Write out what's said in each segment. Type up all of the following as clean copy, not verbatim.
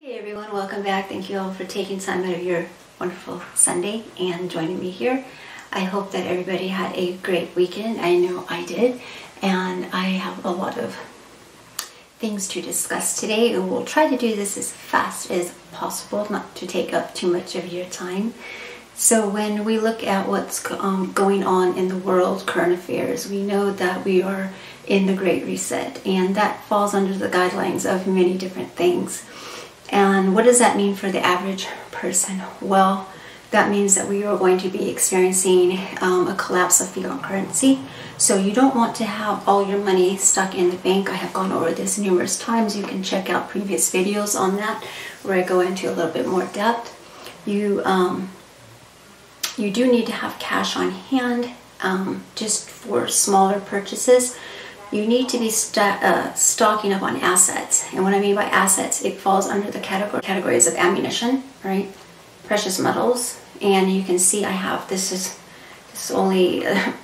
Hey everyone, welcome back. Thank you all for taking time out of your wonderful Sunday and joining me here. I hope that everybody had a great weekend. I know I did, and I have a lot of things to discuss today, and we'll try to do this as fast as possible, not to take up too much of your time. So when we look at what's going on in the world, current affairs, we know that we are in the Great Reset, and that falls under the guidelines of many different things. And what does that mean for the average person? Well, that means that we are going to be experiencing a collapse of fiat currency. So you don't want to have all your money stuck in the bank. I have gone over this numerous times. You can check out previous videos on that where I go into a little bit more depth. You do need to have cash on hand just for smaller purchases. You need to be stocking up on assets. And what I mean by assets, it falls under the categories of ammunition, right? Precious metals. And you can see I have, this is only a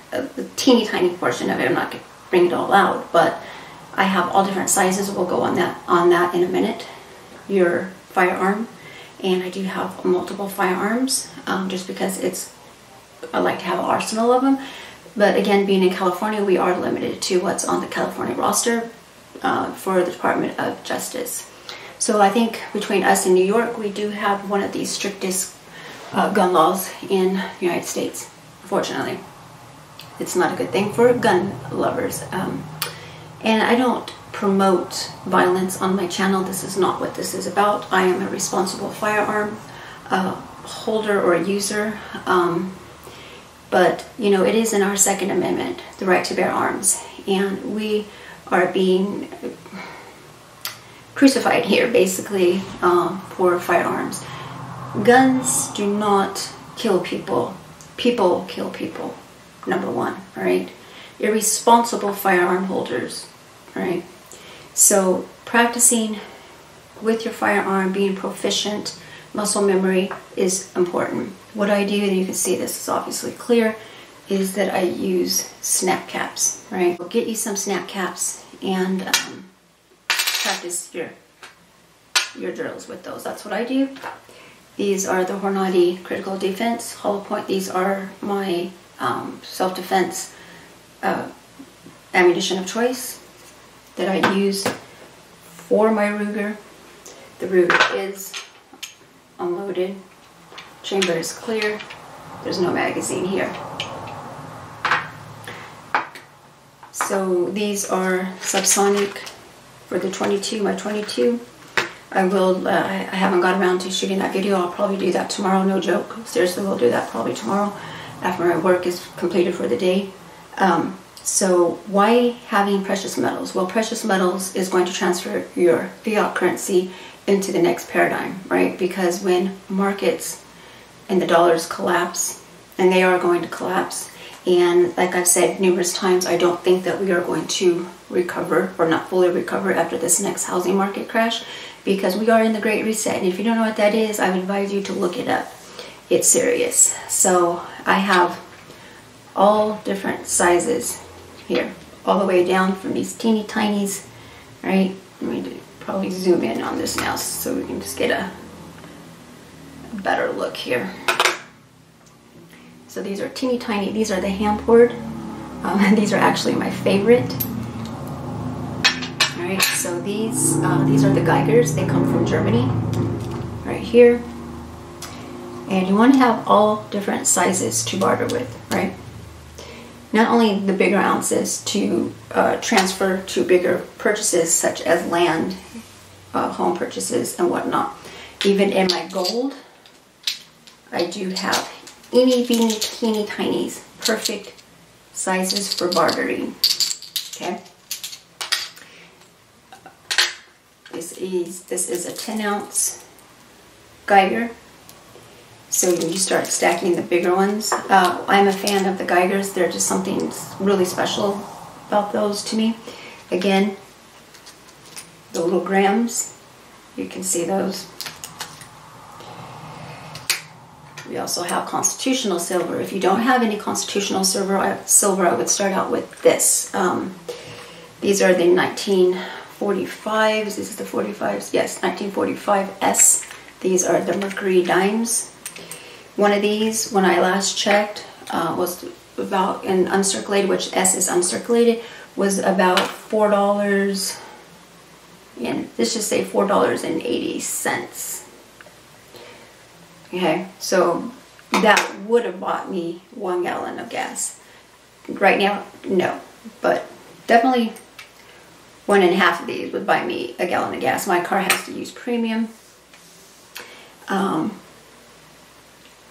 teeny tiny portion of it. I'm not going to bring it all out, but I have all different sizes. We'll go on that in a minute. Your firearm. And I do have multiple firearms just because I like to have an arsenal of them. But again, being in California, we are limited to what's on the California roster for the Department of Justice. So I think between us and New York, we do have one of the strictest gun laws in the United States, unfortunately. It's not a good thing for gun lovers. And I don't promote violence on my channel. This is not what this is about. I am a responsible firearm holder or user. But, you know, it is in our Second Amendment, the right to bear arms. And we are being crucified here, basically, for firearms. Guns do not kill people. People kill people, number one, right? Irresponsible firearm holders, right? So practicing with your firearm, being proficient, muscle memory is important. What I do, and you can see this is obviously clear, is that I use snap caps, right? We'll get you some snap caps and practice your drills with those. That's what I do. These are the Hornady Critical Defense Hollow Point. These are my self-defense ammunition of choice that I use for my Ruger. The Ruger is unloaded. Chamber is clear. There's no magazine here. So these are subsonic for the 22, my 22. I haven't got around to shooting that video. I'll probably do that tomorrow, no joke. Seriously, we'll do that probably tomorrow after my work is completed for the day. So why having precious metals? Well, precious metals is going to transfer your fiat currency into the next paradigm, right? Because when markets and the dollars collapse, and they are going to collapse, and like I've said numerous times, I don't think that we are going to recover, or not fully recover, after this next housing market crash, because we are in the Great Reset. And if you don't know what that is, I would advise you to look it up. It's serious. So I have all different sizes here, all the way down from these teeny tinies, right? Let me probably zoom in on this now so we can just get a better look here. So these are teeny tiny. These are the hand poured. These are actually my favorite. All right, so these are the Geigers. They come from Germany, right here. And you want to have all different sizes to barter with, right? Not only the bigger ounces to transfer to bigger purchases such as land, home purchases and whatnot. Even in my gold, I do have eeny, beeny, teeny, tinies. Perfect sizes for bartering. Okay. This is a 10-ounce Geiger. So when you start stacking the bigger ones, I'm a fan of the Geigers. They're just something really special about those to me. Again, the little grams, you can see those. We also have constitutional silver. If you don't have any constitutional silver, I would start out with this. These are the 45s. This is the 45s. Yes, 1945S. These are the mercury dimes. One of these, when I last checked, was about, in uncirculated, which S is uncirculated, was about $4, and let's just say $4.80. Okay, so that would have bought me 1 gallon of gas. Right now, no, but definitely 1.5 of these would buy me a gallon of gas. My car has to use premium.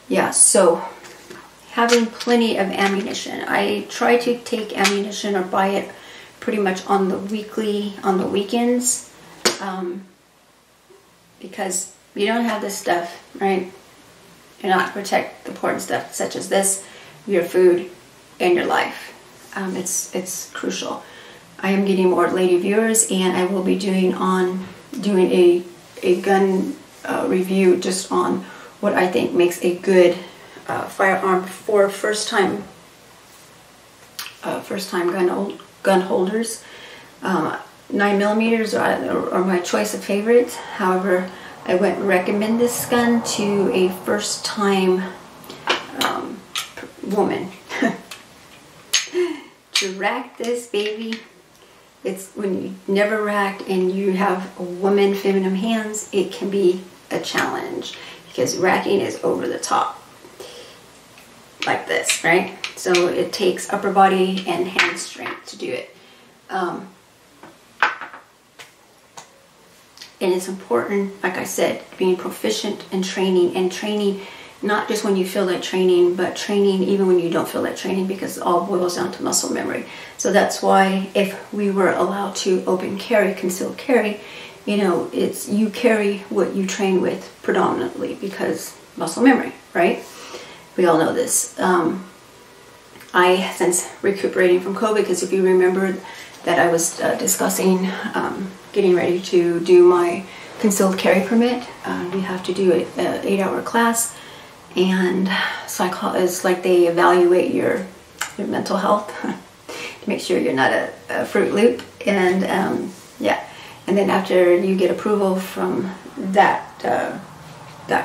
Yeah, so having plenty of ammunition. I try to take ammunition or buy it pretty much on the weekends, because you don't have this stuff, right? You're not protect the important stuff such as this, your food, and your life. It's crucial. I am getting more lady viewers, and I will be doing a gun review just on what I think makes a good firearm for first time gun holders. 9mm are my choice of favorites. However, I wouldn't recommend this gun to a first time woman. To rack this baby, it's when you never racked and you have woman feminine hands, it can be a challenge because racking is over the top like this, right? So it takes upper body and hand strength to do it. And it's important, like I said, being proficient in training, and training not just when you feel like training, but training even when you don't feel like training, because it all boils down to muscle memory. So that's why if we were allowed to open carry, concealed carry, you know, it's you carry what you train with predominantly, because muscle memory, right? We all know this. I, since recuperating from COVID, because if you remember that I was discussing getting ready to do my concealed carry permit, we have to do an 8-hour class, and it's like they evaluate your mental health to make sure you're not a Fruit Loop, and yeah, and then after you get approval from that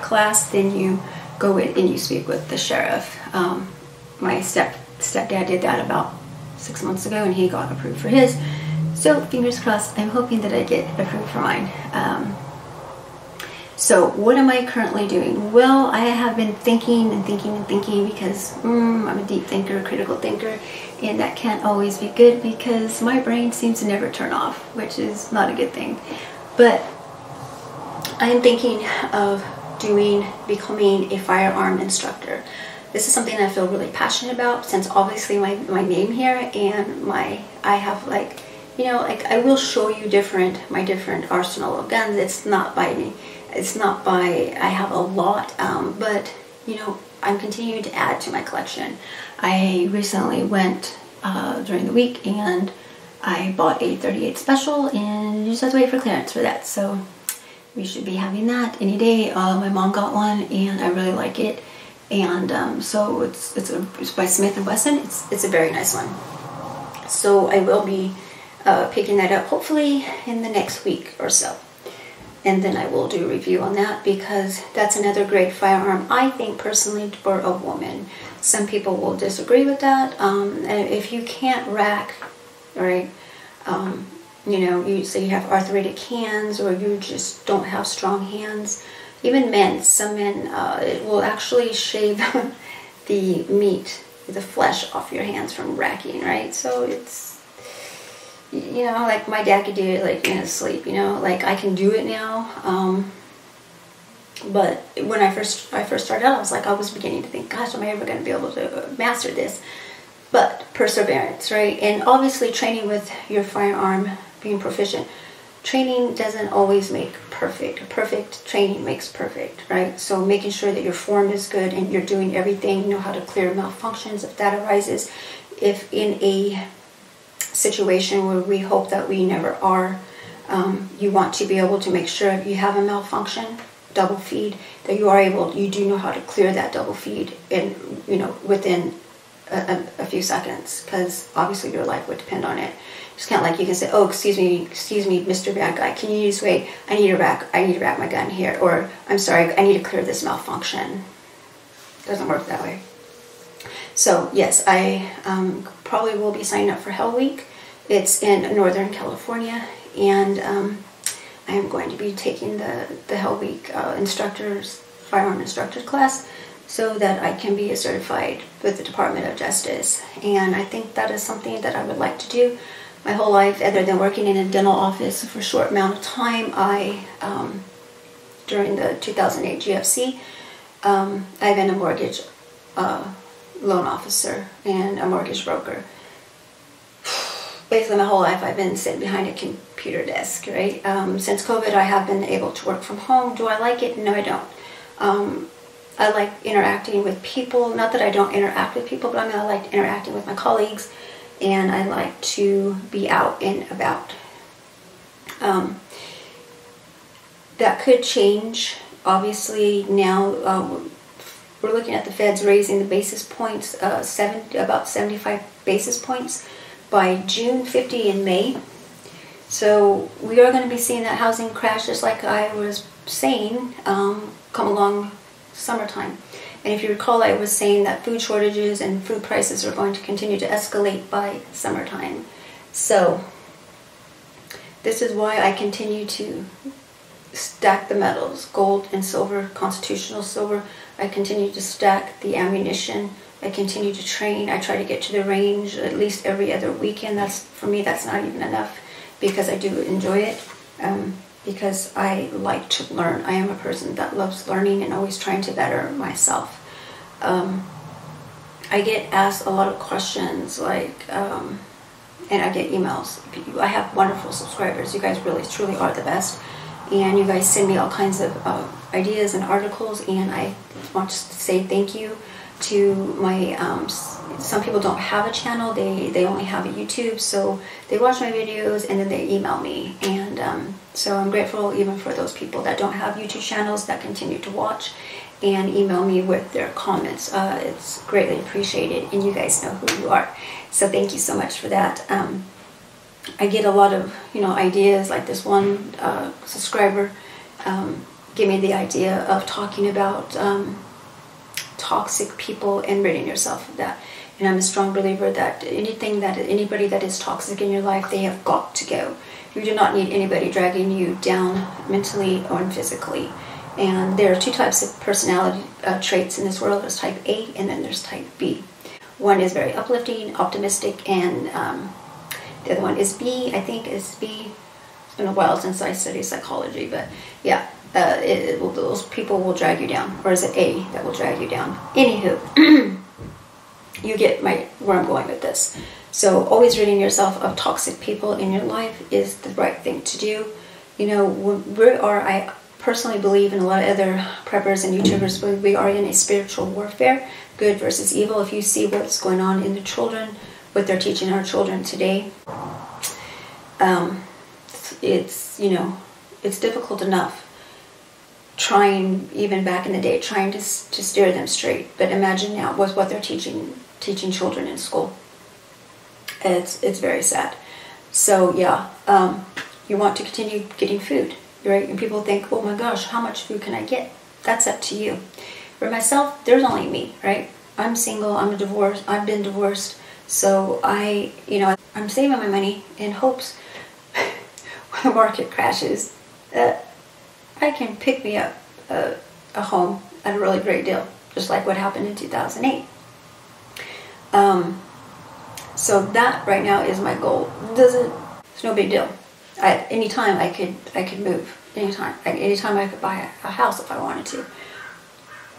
class, then you go in and you speak with the sheriff. My stepdad did that about 6 months ago, and he got approved for his. So fingers crossed, I'm hoping that I get approved for mine. So what am I currently doing? Well, I have been thinking and thinking and thinking, because I'm a deep thinker, critical thinker, and that can't always be good because my brain seems to never turn off, which is not a good thing. But I am thinking of becoming a firearm instructor. This is something I feel really passionate about, since obviously my name here, and I have, like, you know, like, I will show you my different arsenal of guns. It's not by me. It's not by, I have a lot, but, you know, I'm continuing to add to my collection. I recently went during the week and I bought a 38 special, and you just have to wait for clearance for that. So we should be having that any day. My mom got one and I really like it. And so it's by Smith & Wesson. It's a very nice one. So I will be picking that up hopefully in the next week or so. And then I will do a review on that, because that's another great firearm, I think, personally, for a woman. Some people will disagree with that. And if you can't rack, right, you know, you say you have arthritic hands, or you just don't have strong hands. Even men, some men, it will actually shave the meat, the flesh off your hands from racking, right? So it's, you know, like my dad could do it like in his sleep, you know, like I can do it now. But when I first started out, I was like, I was beginning to think, gosh, am I ever going to be able to master this? But perseverance, right? And obviously training with your firearm, being proficient, training doesn't always make perfect. Perfect training makes perfect, right? So making sure that your form is good and you're doing everything, you know how to clear malfunctions if that arises. If in a situation where we hope that we never are, you want to be able to make sure if you have a malfunction, double feed, that you do know how to clear that double feed in, you know, within a few seconds, because obviously your life would depend on it. It's kind of like you can say, oh, excuse me, Mr. Bad Guy, can you just wait? I need to rack my gun here. Or, I'm sorry, I need to clear this malfunction. Doesn't work that way. So, yes, I probably will be signing up for Hell Week. It's in Northern California, and I am going to be taking the Hell Week firearm instructor class, so that I can be certified with the Department of Justice. And I think that is something that I would like to do. My whole life, other than working in a dental office for a short amount of time, during the 2008 GFC, I've been a mortgage loan officer and a mortgage broker. Basically, my whole life I've been sitting behind a computer desk, right? Since COVID, I have been able to work from home. Do I like it? No, I don't. I like interacting with people. Not that I don't interact with people, but I like interacting with my colleagues, and I like to be out and about. That could change. Obviously, now we're looking at the Feds raising the basis points, about 75 basis points by June, 50 in May. So we are going to be seeing that housing crash, just like I was saying, come along summertime. And if you recall, I was saying that food shortages and food prices are going to continue to escalate by summertime. So this is why I continue to stack the metals, gold and silver, constitutional silver. I continue to stack the ammunition. I continue to train. I try to get to the range at least every other weekend. For me, that's not even enough, because I do enjoy it. Because I like to learn. I am a person that loves learning and always trying to better myself. I get asked a lot of questions, like, and I get emails. I have wonderful subscribers. You guys really, truly are the best. And you guys send me all kinds of ideas and articles, and I want to say thank you to my, some people don't have a channel, they only have a YouTube, so they watch my videos and then they email me. And so I'm grateful even for those people that don't have YouTube channels that continue to watch and email me with their comments. It's greatly appreciated, and you guys know who you are. So thank you so much for that. I get a lot of, ideas, like this one subscriber gave me the idea of talking about toxic people and ridding yourself of that. And I'm a strong believer that anybody that is toxic in your life, they have got to go. You do not need anybody dragging you down mentally or physically. And there are two types of personality traits in this world. There's type A and then there's type B. One is very uplifting, optimistic, and the other one is B. I think is B. It's been a while since I studied psychology, but yeah. Those people will drag you down. Or is it A that will drag you down? Anywho, you get where I'm going with this. So always ridding yourself of toxic people in your life is the right thing to do. I personally believe, in a lot of other preppers and YouTubers, we are in a spiritual warfare, good versus evil. If you see what's going on in the children, what they're teaching our children today, it's difficult enough. Trying, even back in the day, trying to steer them straight. But imagine now with what they're teaching children in school. It's very sad. So yeah, you want to continue getting food, right? And people think, oh my gosh, how much food can I get? That's up to you. For myself, there's only me, right? I'm single, I've been divorced. So I'm saving my money in hopes when the market crashes that I can pick me up a home at a really great deal, just like what happened in 2008. So that right now is my goal. It's no big deal. At any time I could move. Anytime I could buy a house if I wanted to.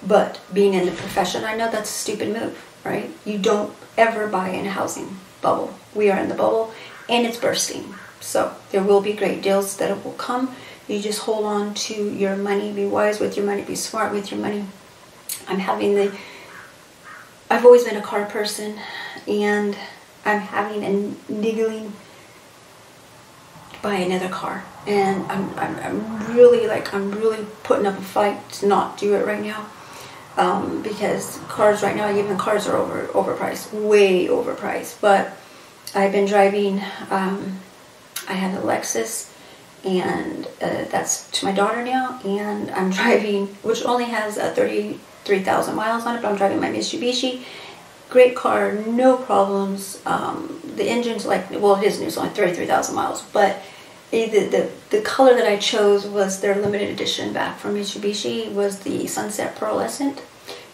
But being in the profession, I know that's a stupid move, right? You don't ever buy in a housing bubble. We are in the bubble, and it's bursting. So there will be great deals that will come. You just hold on to your money, be wise with your money, be smart with your money. I've always been a car person, and I'm having a niggling to buy another car. And I'm really putting up a fight to not do it right now. Because cars right now, even cars are overpriced, way overpriced. But I've been driving, I have a Lexus, and that's to my daughter now, and I'm driving, which only has 33,000 miles on it, but I'm driving my Mitsubishi. Great car, no problems. The engine's like, well, it is new, it's only 33,000 miles, but the color that I chose was their limited edition back from Mitsubishi, was the Sunset Pearlescent.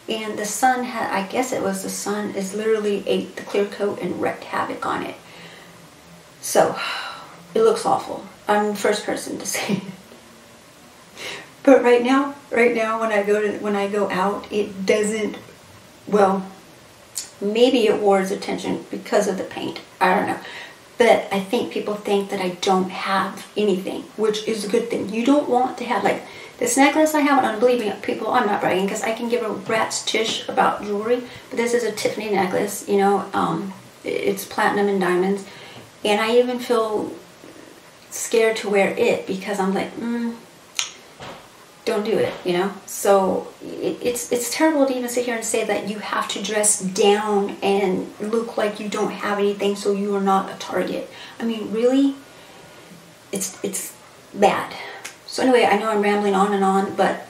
And the sun had, I guess it was the sun, is literally ate the clear coat and wreaked havoc on it. So, it looks awful. I'm the first person to say it. But right now, when I go out, it doesn't, well, maybe it warrants attention because of the paint. I don't know. But I think people think that I don't have anything, which is a good thing. You don't want to have, like, this necklace I have, and believe me, people, I'm not bragging, because I can give a rat's tish about jewelry, but this is a Tiffany necklace, you know, it's platinum and diamonds, and I even feel scared to wear it, because I'm like, don't do it, you know. So it's terrible to even sit here and say that you have to dress down and look like you don't have anything so you are not a target. I mean, really, it's bad. So anyway, I know I'm rambling on and on, but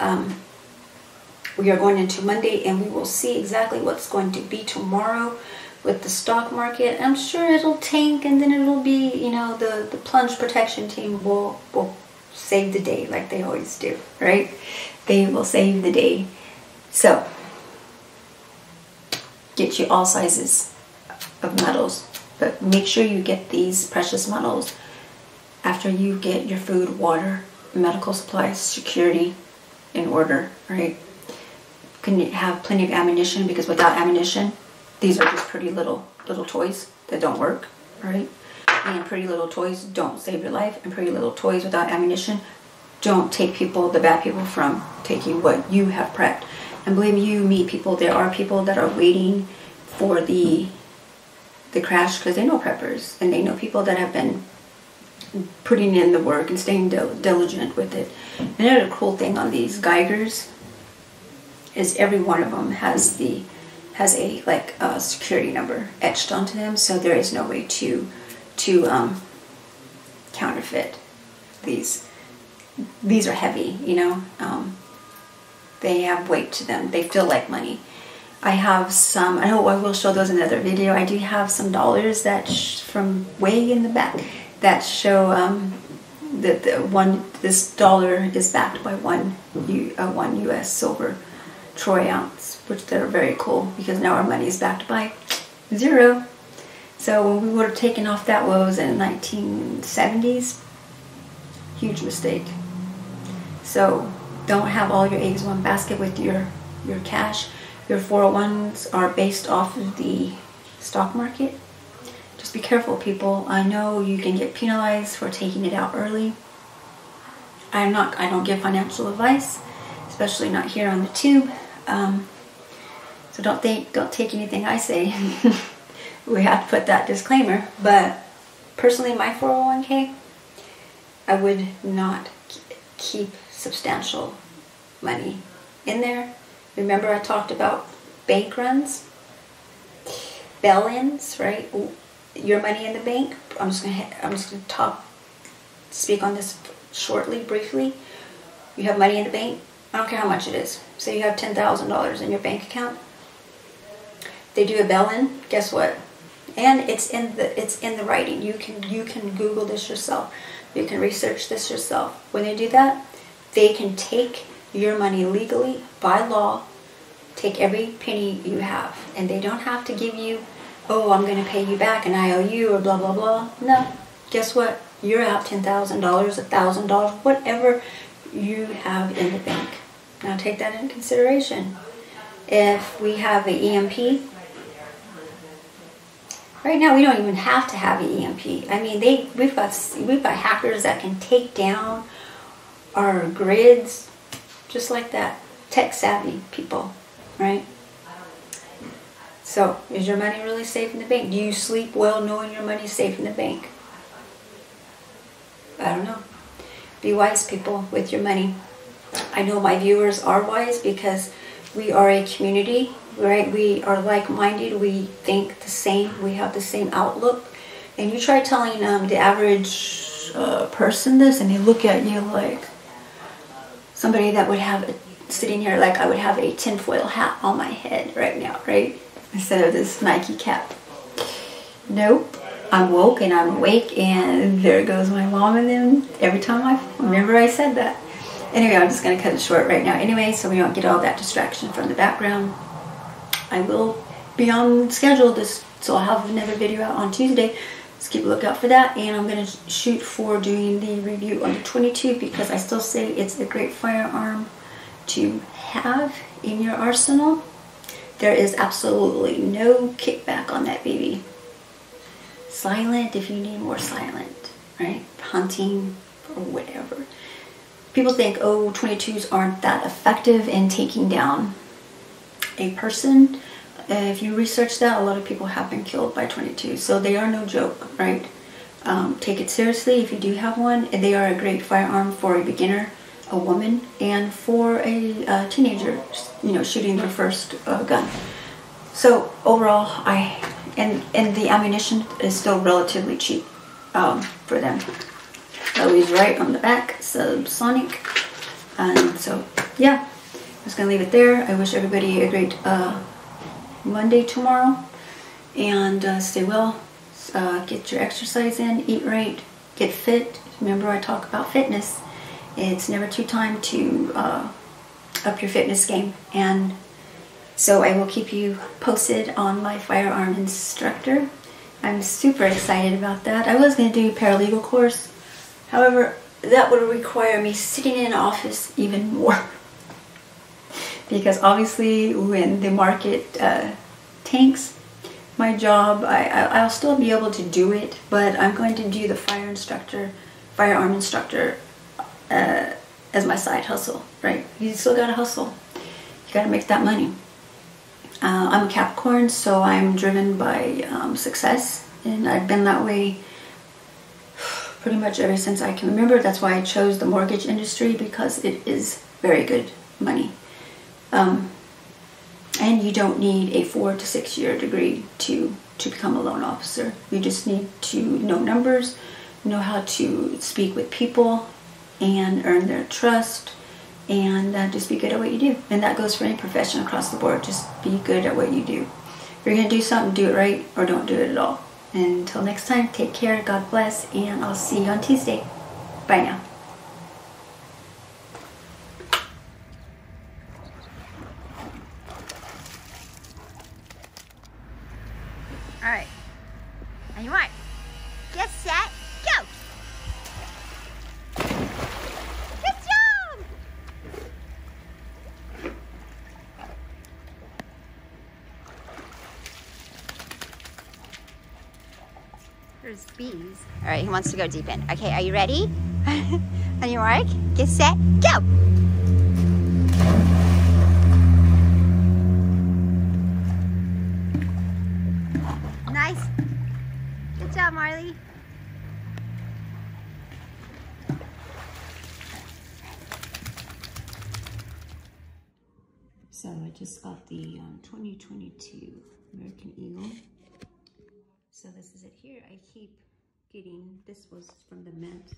we are going into Monday, and we will see exactly what's going to be tomorrow with the stock market. I'm sure it'll tank, and then it'll be, you know, the plunge protection team will save the day like they always do, right? They will save the day. So, get you all sizes of metals, but make sure you get these precious metals after you get your food, water, medical supplies, security in order, right? You can have plenty of ammunition, because without ammunition, these are just pretty little toys that don't work, right? And pretty little toys don't save your life, and pretty little toys without ammunition don't take people, the bad people, from taking what you have prepped. And believe me, you meet people, there are people that are waiting for the crash, because they know preppers, and they know people that have been putting in the work and staying diligent with it. And another cool thing on these Geigers is every one of them has a security number etched onto them, so there is no way to counterfeit these. These are heavy, you know. They have weight to them. They feel like money. I have some, I know I will show those in another video. I do have some dollars that from way in the back that show this dollar is backed by one U.S. silver troy ounce, which they're very cool, because now our money is backed by zero. So when we would have taken off that, what was it, in the 1970s? Huge mistake. So don't have all your eggs in one basket with your cash. Your 401s are based off of the stock market. Just be careful, people. I know you can get penalized for taking it out early. I don't give financial advice, especially not here on the tube. So don't take anything I say. We have to put that disclaimer. But personally, my 401k, I would not keep substantial money in there. Remember I talked about bank runs, bail-ins, right? Your money in the bank. I'm just gonna speak on this shortly, briefly. You have money in the bank. I don't care how much it is. Say you have $10,000 in your bank account. They do a bail-in. Guess what? And it's in the writing. You can Google this yourself. You can research this yourself. When they do that, they can take your money legally, by law, take every penny you have. And they don't have to give you, oh, I'm going to pay you back and I owe you, or blah, blah, blah. No. Guess what? You're out $10,000, $1,000, whatever you have in the bank. Now take that into consideration. If we have an EMP, right now we don't even have to have an EMP. I mean, we've got hackers that can take down our grids just like that. Tech savvy people, right? So, is your money really safe in the bank? Do you sleep well knowing your money is safe in the bank? I don't know. Be wise, people, with your money. I know my viewers are wise because we are a community, right? We are like-minded. We think the same. We have the same outlook. And you try telling the average person this, and they look at you like somebody that would have sitting here like I would have a tinfoil hat on my head right now, right? Instead of this Nike cap. Nope. I'm woke and I'm awake, and there goes my mom and them every time I remember I said that. Anyway, I'm just going to cut it short right now anyway, so we don't get all that distraction from the background. I will be on schedule so I'll have another video out on Tuesday. Just keep a lookout for that, and I'm going to shoot for doing the review on the 22 because I still say it's a great firearm to have in your arsenal. There is absolutely no kickback on that baby. Silent if you need more silent, right? Hunting or whatever. People think, oh, 22s aren't that effective in taking down a person. If you research that, a lot of people have been killed by 22s, so they are no joke, right? Take it seriously if you do have one. They are a great firearm for a beginner, a woman, and for a teenager, you know, shooting their first gun. So overall, and the ammunition is still relatively cheap for them. Always right on the back, subsonic. And so, yeah, I'm just going to leave it there. I wish everybody a great Monday tomorrow. And stay well. Get your exercise in, eat right, get fit. Remember, I talk about fitness. It's never too time to up your fitness game. And so I will keep you posted on my Firearm Instructor. I'm super excited about that. I was going to do a paralegal course. However, that would require me sitting in an office even more. Because obviously when the market tanks, my job, I'll still be able to do it, but I'm going to do the Firearm Instructor as my side hustle, right? You still got to hustle. You got to make that money. I'm a Capricorn, so I'm driven by success, and I've been that way pretty much ever since I can remember. That's why I chose the mortgage industry, because it is very good money. And you don't need a 4 to 6 year degree to become a loan officer. You just need to know numbers, know how to speak with people, and earn their trust. And just be good at what you do. And that goes for any profession across the board. Just be good at what you do. If you're going to do something, do it right, or don't do it at all. And until next time, take care, God bless, and I'll see you on Tuesday. Bye now. Alright, on your mark, get set, go! There's bees. All right, he wants to go deep in. Okay, are you ready? On your mark, get set, go! Nice. Good job, Marley. So I just got the 2022 American Eagle. So this is it here. I keep getting, this was from the Mint.